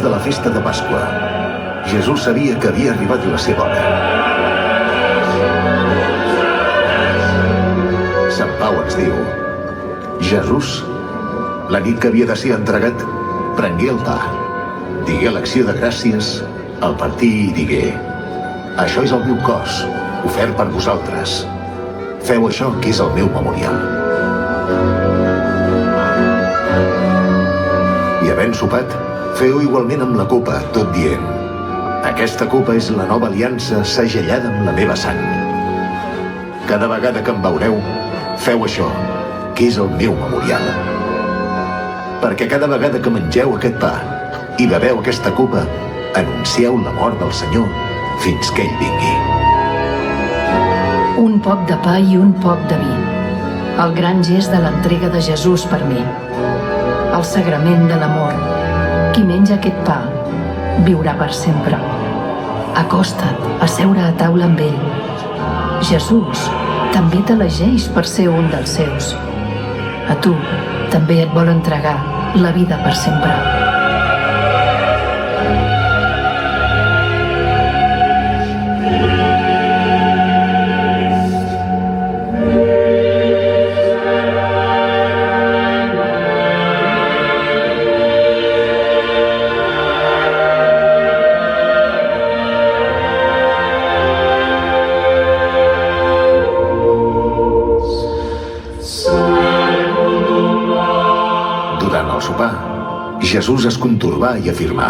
abans de la festa de Pasqua. Jesús sabia que havia arribat la seva hora. Sant Pau ens diu: Jesús, la nit que havia de ser entregat, prengué el pa, digué l'acció de gràcies, el partí i digué: això és el meu cos, ofert per vosaltres. Feu això, que és el meu memorial. I havent sopat, feu igualment amb la copa, tot dient: aquesta copa és la nova aliança segellada amb la meva sang. Cada vegada que em beureu, feu això, que és el meu memorial. Perquè cada vegada que mengeu aquest pa i beveu aquesta copa, anuncieu la mort del Senyor fins que ell vingui. Un poc de pa i un poc de vi. El gran gest de l'entrega de Jesús per mi. El sagrament de l'amor. Qui menja aquest pa viurà per sempre. Acosta't a seure a taula amb ell. Jesús també t'elegeix per ser un dels seus. A tu també et vol entregar la vida per sempre. Jesús es contorbà i afirmà: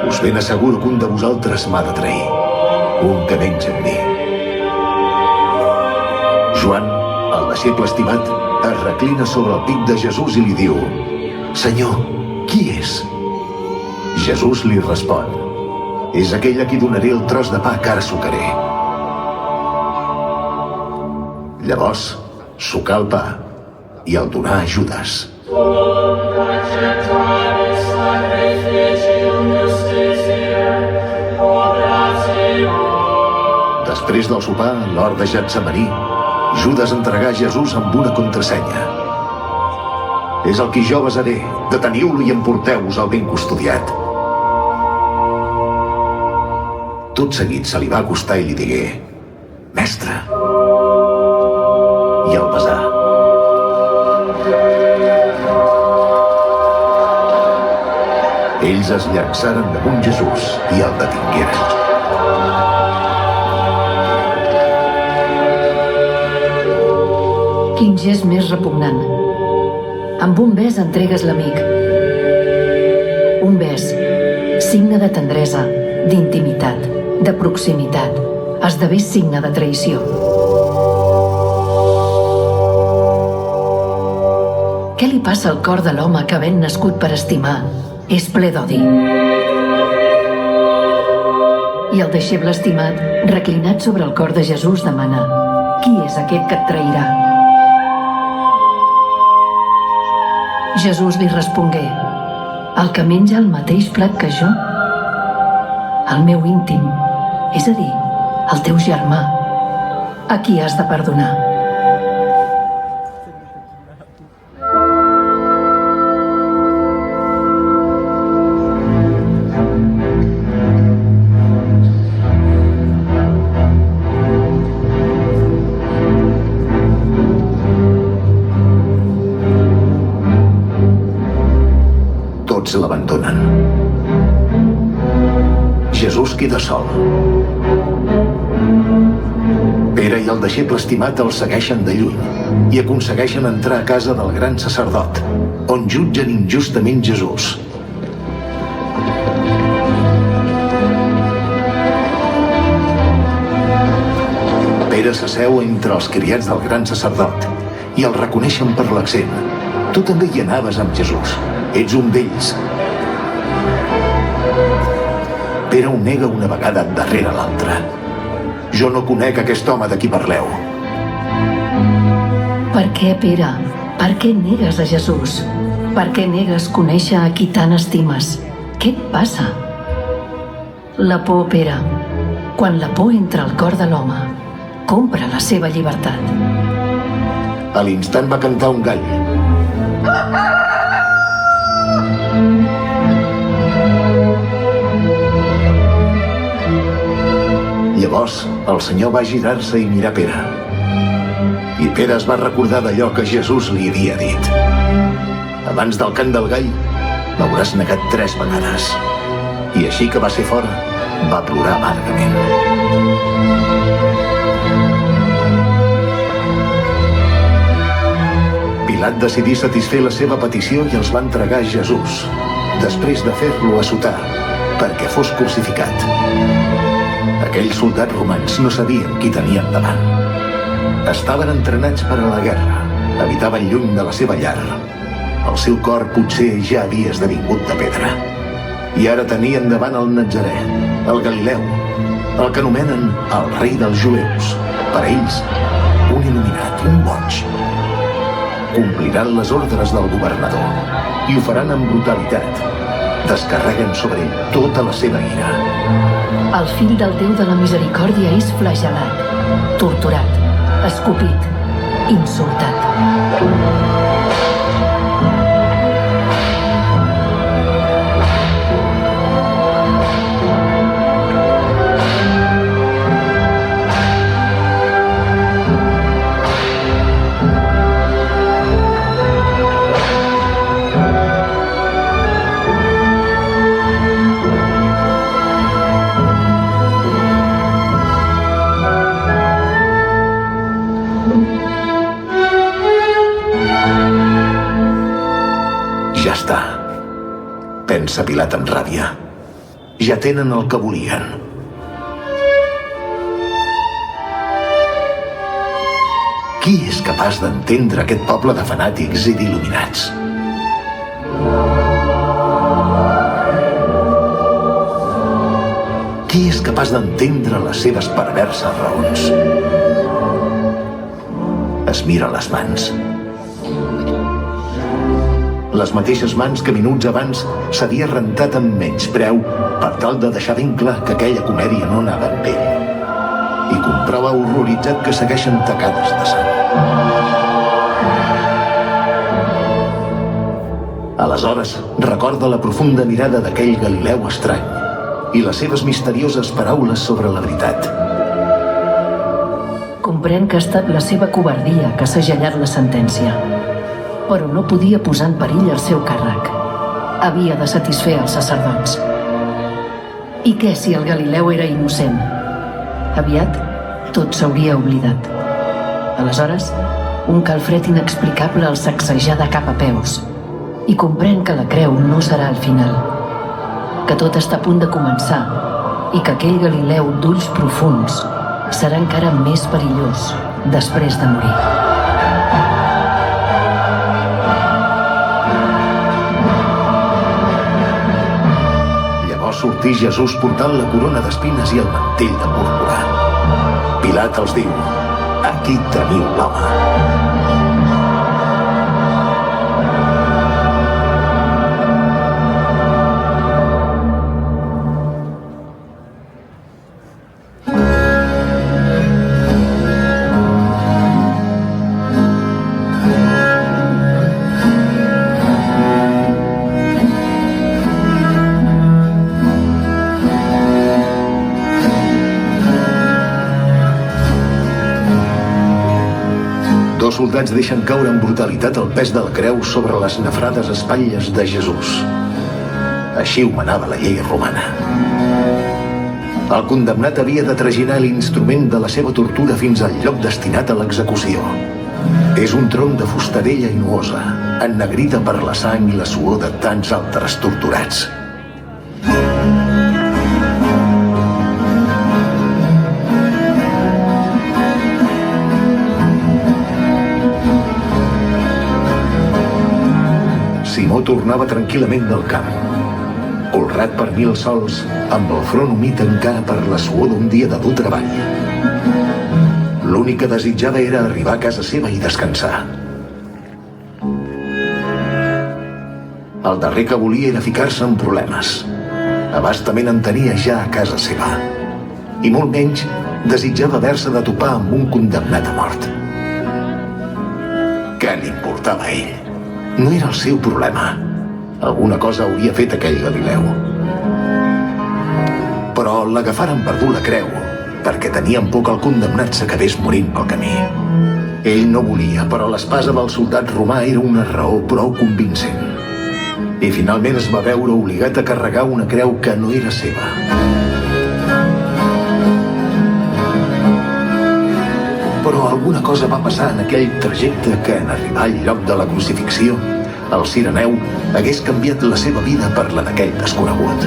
us ben asseguro que un de vosaltres m'ha de trair, un que menja amb mi. Joan, el deixeble estimat, es reclina sobre el pit de Jesús i li diu: Senyor, qui és? Jesús li respon: és aquell a qui donaré el tros de pa que ara sucaré. Llavors, sucà el pa i el donà a Judes. Després del sopar, a l'hort de Getsemaní, Judes entregà Jesús amb una contrasenya: és el qui jo besaré, deteniu-lo i emporteu-vos al ben custodiat. Tot seguit se li va acostar i li digué: mestre, i el besà. Ells es llançaren damunt Jesús i el detingueren. Quin gest més repugnant. Amb un bes entregues l'amic. Un bes, signe de tendresa, d'intimitat, de proximitat, esdevé signe de traïció. Què li passa al cor de l'home que, havent nascut per estimar, és ple d'odi? I el deixeble estimat, reclinat sobre el cor de Jesús, demana: qui és aquest que et trairà? Jesús li respongué: el que menja el mateix plat que jo, el meu íntim, és a dir, el teu germà, a qui has de perdonar. Tots l'abandonen. Jesús queda sol. Pere i el deixeble estimat el segueixen de lluny i aconsegueixen entrar a casa del gran sacerdot, on jutgen injustament Jesús. Pere s'asseu entre els criats del gran sacerdot i el reconeixen per l'accent: tu també hi anaves amb Jesús, ets un d'ells. Pere ho nega una vegada darrere l'altra: jo no conec aquest home de qui parleu. Per què, Pere? Per què negues a Jesús? Per què negues conèixer a qui tant estimes? Què et passa? La por, Pere. Quan la por entra al cor de l'home, compra la seva llibertat. A l'instant va cantar un gall. Llavors, el Senyor va girar-se i mirar Pere. I Pere es va recordar d'allò que Jesús li havia dit. Abans del cant del gall, m'hauràs negat 3 vegades. I així que va ser fora, va plorar amargament. Pilat decidí satisfer la seva petició i els va entregar a Jesús, després de fer-lo assotar, perquè fos crucificat. Aquells soldats romans no sabien qui tenien davant. Estaven entrenats per a la guerra, habitaven lluny de la seva llar. El seu cor potser ja havia esdevingut de pedra. I ara tenien davant el Natzarè, el Galileu, el que anomenen el rei dels jueus. Per a ells, un il·luminat, un boig. Compliran les ordres del governador i ho faran amb brutalitat. Descarreguen sobre ell tota la seva ira. El fill del Déu de la Misericòrdia és flagelat, torturat, escopit, insultat. Ja està, pensa Pilat amb ràbia. Ja tenen el que volien. Qui és capaç d'entendre aquest poble de fanàtics i d'il·luminats? Qui és capaç d'entendre les seves perverses raons? Es mira les mans. Les mateixes mans que minuts abans s'havia rentat amb menyspreu per tal de deixar ben clar que aquella comèdia no anava amb ell. I comprova horroritzat que segueixen tacades de sang. Aleshores, recorda la profunda mirada d'aquell Galileu estrany i les seves misterioses paraules sobre la veritat. Comprèn que ha estat la seva covardia que ha segellat la sentència, però no podia posar en perill el seu càrrec. Havia de satisfer els sacerdots. I què si el Galileu era innocent? Aviat tot s'hauria oblidat. Aleshores, un calfred inexplicable el sacsejà de cap a peus i comprèn que la creu no serà el final, que tot està a punt de començar i que aquell Galileu d'ulls profunds serà encara més perillós després de morir. Sortí Jesús portant la corona d'espines i el mantell de púrpura. Pilat els diu: aquí teniu l'home. Dos soldats deixen caure amb brutalitat el pes de la creu sobre les nafrades espatlles de Jesús. Així ho manava la llei romana. El condemnat havia de traginar l'instrument de la seva tortura fins al lloc destinat a l'execució. És un tronc de fusta vella i nuosa, ennegrida per la sang i la suor de tants altres torturats. Simó tornava tranquil·lament del camp, colrat per 1000 sols, amb el front humit encara per la suor d'un dia de dur treball. L'únic que desitjava era arribar a casa seva i descansar. El darrer que volia era ficar-se en problemes. Abastament en tenia ja a casa seva. I molt menys desitjava haver-se de topar amb un condemnat a mort. Què li importava a ell? No era el seu problema. Alguna cosa hauria fet aquell Galileu. Però l'agafaren per dur la creu perquè tenien por que el condemnat s'acabés morint pel camí. Ell no volia, però l'espasa del soldat romà era una raó prou convincent. I finalment es va veure obligat a carregar una creu que no era seva. Però alguna cosa va passar en aquell trajecte que, en arribar al lloc de la crucifixió, el Cireneu hagués canviat la seva vida per la d'aquell desconegut.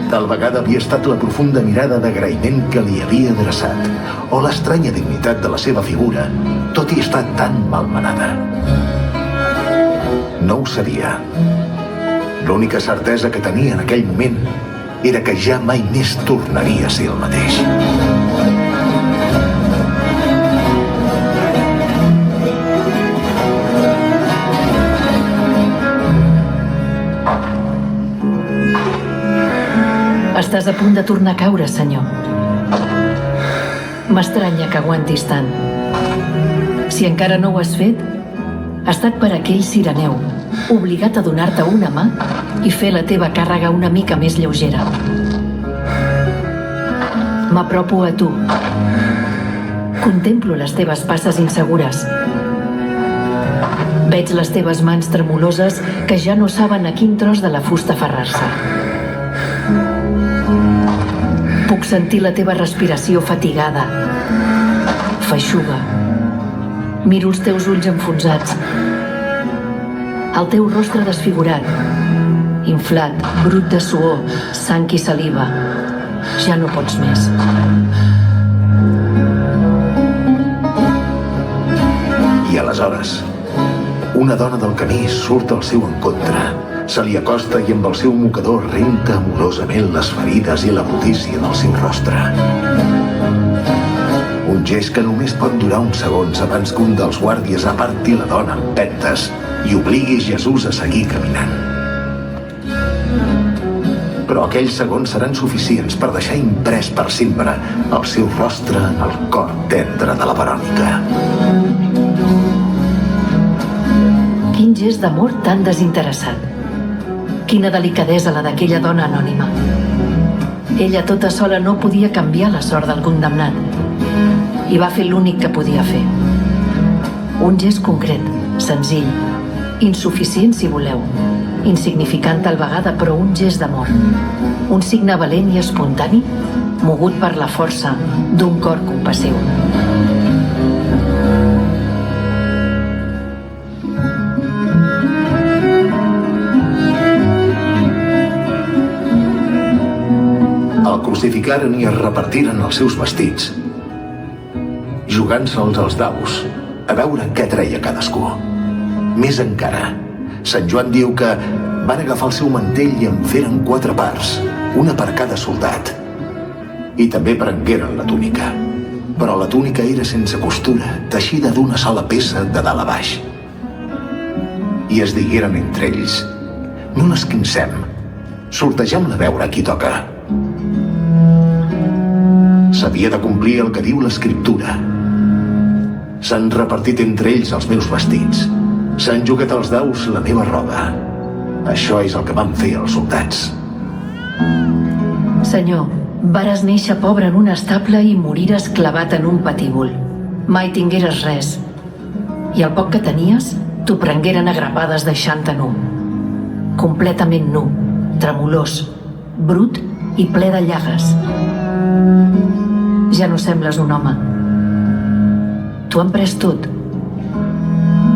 Tal vegada havia estat la profunda mirada d'agraïment que li havia adreçat, o l'estranya dignitat de la seva figura, tot i estar tan malmenada. No ho sabia. L'única certesa que tenia en aquell moment era que ja mai més tornaria a ser el mateix. Estàs a punt de tornar a caure, senyor. M'estranya que aguantis tant. Si encara no ho has fet, ha estat per aquell Cireneu, obligat a donar-te una mà i fer la teva càrrega una mica més lleugera. M'apropo a tu. Contemplo les teves passes insegures. Veig les teves mans tremoloses que ja no saben a quin tros de la fusta aferrar-se. Puc sentir la teva respiració fatigada, feixuga. Miro els teus ulls enfonsats. El teu rostre desfigurat, inflat, brut de suor, sang i saliva. Ja no pots més. I aleshores, una dona del camí surt al seu encontre. Se li acosta i amb el seu mocador renta amorosament les ferides i la brutícia del seu rostre. Un gest que només pot durar uns segons abans que un dels guàrdies aparti la dona amb empentes i obligui Jesús a seguir caminant. Però aquells segons seran suficients per deixar imprès per sempre el seu rostre en el cor tendre de la Verònica. Quin gest d'amor tan desinteressat. Quina delicadesa la d'aquella dona anònima. Ella tota sola no podia canviar la sort del condemnat i va fer l'únic que podia fer. Un gest concret, senzill, insuficient si voleu, insignificant tal vegada, però un gest d'amor. Un signe valent i espontani, mogut per la força d'un cor compassiu. El crucificaren i es repartiren els seus vestits, jugant-se'ls als daus, a veure què treia cadascú. Més encara, Sant Joan diu que van agafar el seu mantell i en feren 4 parts, una per cada soldat. I també prengueren la túnica. Però la túnica era sense costura, teixida d'una sola peça de dalt a baix. I es digueren entre ells: no l'esquincem, sortegem-la a veure a qui toca. S'havia de complir el que diu l'Escriptura. S'han repartit entre ells els meus vestits. S'han jugat als daus la meva roba. Això és el que van fer els soldats. Senyor, vares néixer pobre en un estable i morires clavat en un patíbul. Mai tingueres res. I el poc que tenies, t'ho prengueren a grapades deixant-te nu. Completament nu, tremolós, brut i ple de llagues. Ja no sembles un home. T'ho han pres tot.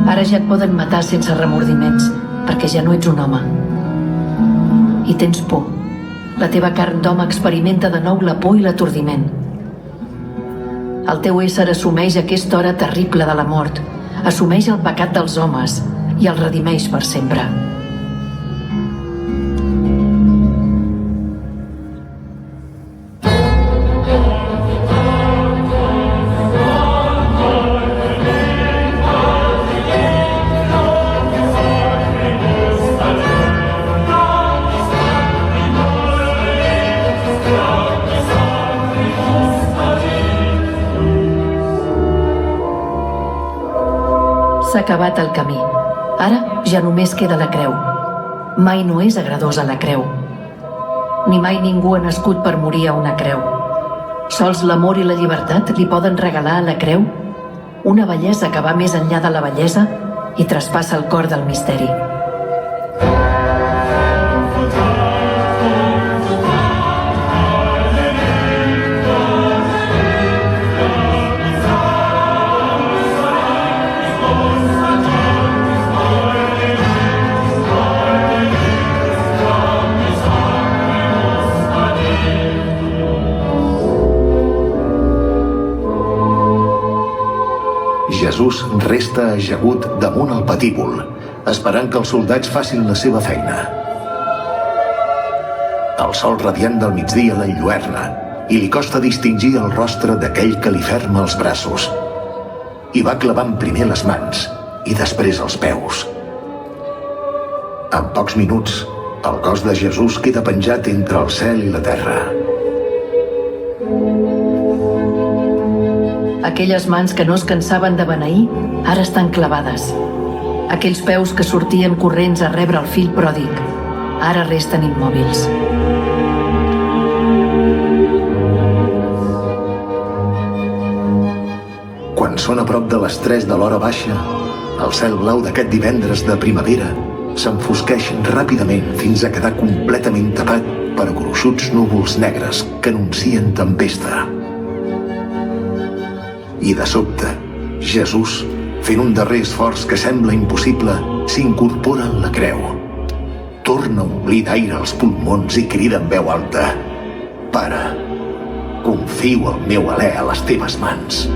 Ara ja et poden matar sense remordiments, perquè ja no ets un home. I tens por. La teva carn d'home experimenta de nou la por i l'atordiment. El teu ésser assumeix aquesta hora terrible de la mort, assumeix el pecat dels homes i el redimeix per sempre. S'ha acabat el camí. Ara ja només queda la creu. Mai no és agradosa la creu. ni mai ningú ha nascut per morir a una creu. Sols l'amor i la llibertat li poden regalar a la creu una bellesa que va més enllà de la bellesa i traspassa el cor del misteri. Jesús resta ajagut damunt el patíbul, esperant que els soldats facin la seva feina. El sol radiant del migdia l'enlluerna i li costa distingir el rostre d'aquell que li ferma els braços. Hi va clavant primer les mans i després els peus. En pocs minuts, el cos de Jesús queda penjat entre el cel i la terra. Aquelles mans que no es cansaven de beneir, ara estan clavades. Aquells peus que sortien corrents a rebre el fill pròdig, ara resten immòbils. Quan són a prop de les 3 de l'hora baixa, el cel blau d'aquest divendres de primavera s'enfosqueix ràpidament fins a quedar completament tapat per gruixuts núvols negres que anuncien tempesta. I de sobte, Jesús, fent un darrer esforç que sembla impossible, s'incorpora en la creu. Torna a omplir d'aire els pulmons i crida en veu alta: Pare, confio el meu alè a les teves mans.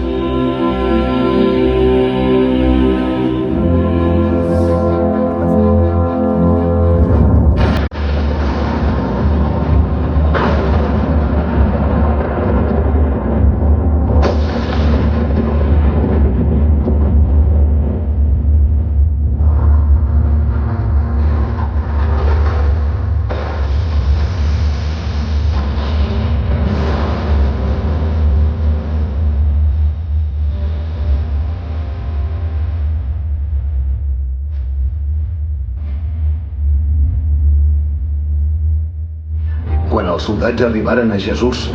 Quan els soldats arribaren a Jesús,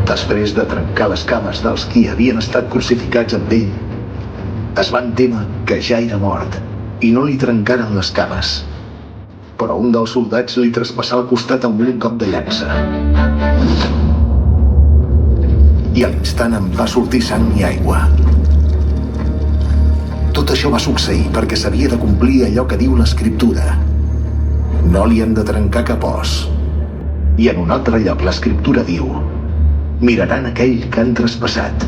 després de trencar les cames dels qui havien estat crucificats amb ell, es van témer que ja era mort i no li trencaren les cames. Però un dels soldats li traspassà el costat amb un cop de llança. I a l'instant en va sortir sang i aigua. Tot això va succeir perquè s'havia de complir allò que diu l'Escriptura: no li han de trencar cap os. I en un altre lloc l'Escriptura diu: miraran aquell que han traspassat.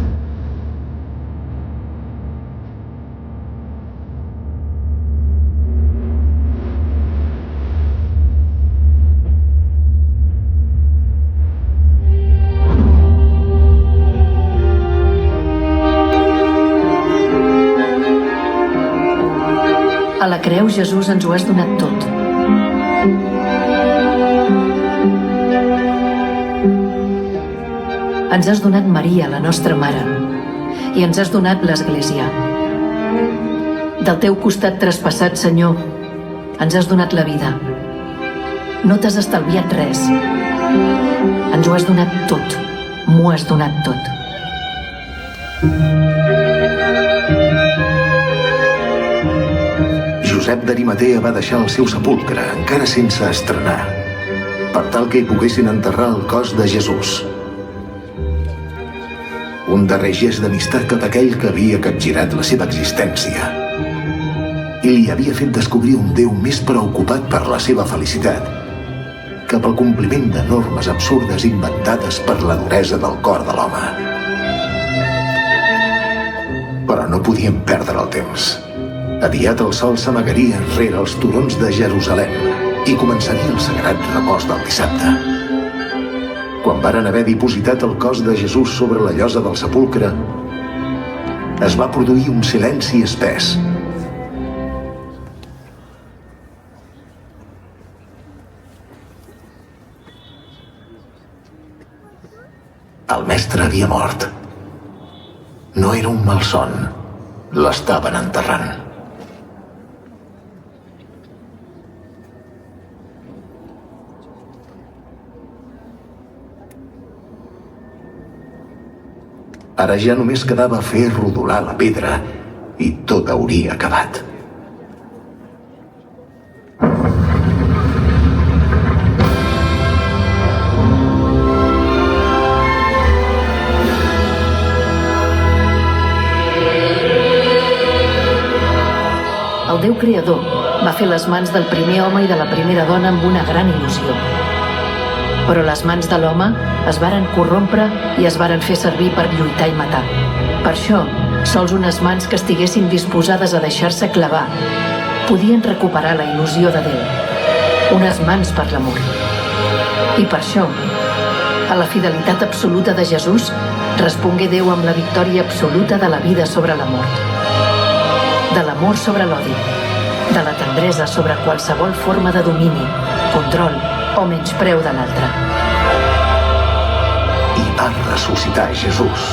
A la creu, Jesús, ens ho has donat tot. Ens has donat Maria, la nostra mare, i ens has donat l'Església. Del teu costat traspassat, Senyor, ens has donat la vida. No t'has estalviat res. Ens ho has donat tot. M'ho has donat tot. Josep d'Arimatea va deixar el seu sepulcre, encara sense estrenar, per tal que hi poguessin enterrar el cos de Jesús. Un darrer gest d'amistat cap a aquell que havia capgirat la seva existència i li havia fet descobrir un Déu més preocupat per la seva felicitat que pel compliment de normes absurdes inventades per la duresa del cor de l'home. Però no podien perdre el temps. Aviat el sol s'amagaria rere els turons de Jerusalem i començaria el sagrat repòs del dissabte. Quan varen haver dipositat el cos de Jesús sobre la llosa del sepulcre, es va produir un silenci espès. El mestre havia mort. No era un malson. L'estaven enterrant. Ara ja només quedava fer rodolar la pedra i tot hauria acabat. El Déu creador va fer les mans del primer home i de la primera dona amb una gran il·lusió. Però les mans de l'home es varen corrompre i es varen fer servir per lluitar i matar. Per això, sols unes mans que estiguessin disposades a deixar-se clavar podien recuperar la il·lusió de Déu. Unes mans per l'amor. I per això, a la fidelitat absoluta de Jesús, respongué Déu amb la victòria absoluta de la vida sobre la mort. De l'amor sobre l'odi, de la tendresa sobre qualsevol forma de domini, control o menyspreu de l'altre. I va ressuscitar Jesús.